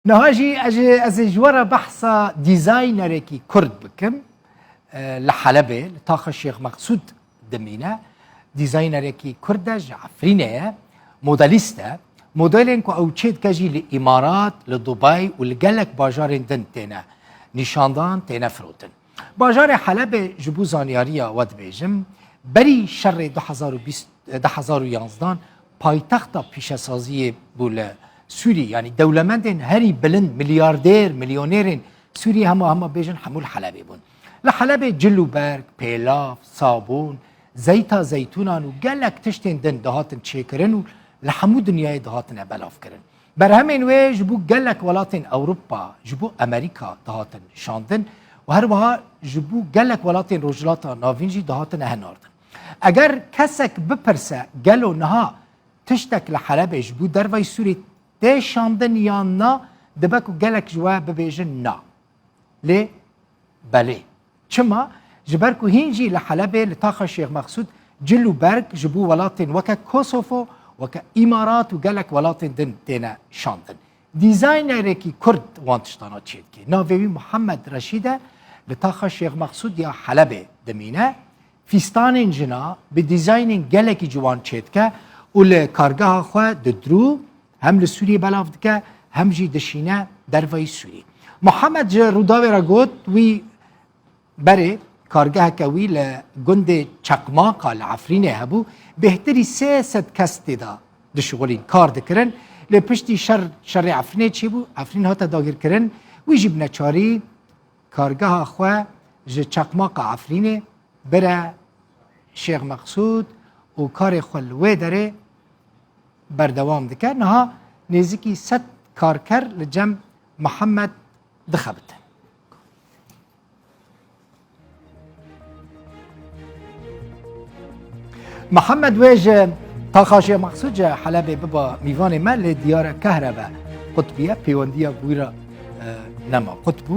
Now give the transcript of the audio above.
نهاجي از جوارا بحثا ديزاينر كي كرد بكم لحلبة لطاقة الشيخ مقصود دمينا ديزاينر كي كردج عفرينة موديليستا موديلين كو او تشيد كاجي لإمارات لدبي ولقلك باجارين دن تينا نشاندان تينا فروتن باجار حلبة جبو زانياريا ود بيجم بري شر 2011 پایتخت پیشسازی بول سوری یعنی دولمندن هری بلند میلیاردر میلیونرین سوری همه بیجن حمول حلبه بون لحلبه جلوبرگ پیلاف صابون زیتا زیتونان و گلک تشتین دن دهاتن چیکرن و لحمو دنیای دهاتن بلاف کرن بر همین وی جبو گلک ولاتن اوروپا جبو امریکا دهاتن شاندن و هر وها جبو گلک ولاتن رجلاتا ناوینجی دهاتن هناردن اگر کسک بپرسه گلو نها تشتك لحلبة جبو دروي سوري تشاندن يا نا دبكو قالك جواب ببيجن نا ليه؟ بلي چما جبركو هينجي لحلبة لطاقة الشيخ مقصود جلو برك جبو ولاتن وكا كوسوفو وكا إمارات وقالك ولاتن دن تينا شاندن ديزاينر كي كرد وانتشتانا تشيدكي ناوي محمد رشيدة لطاقة الشيخ مقصود يا حلبة دمينة فيستان جنا بديزاينين قالك جوان تشيدكا ول کارگاه خو درو هم لسوریه بلاف دکه هم جی دشینه در وی سوری محمد روداوی را گوت وی بره کارگاه کوی لگند چقماقا لعفرینه هبو بهتری 300 کس دیدا دشغولین کار دکرن لپشتی شر عفرینه چی بو عفرین هاتا داگیر کرن وی جی بنچاری کارگاه خو ج چقماقا عفرینه بره شیخ مقصود و کار خلوه داره بردوام دکه نها نزدیکی 100 کارکر لجم محمد دخبت محمد ویج تاخاشی مقصود حلبه ببا میوان مل دیار کهربا قطبیه پیوندیه بویرا نما قطبو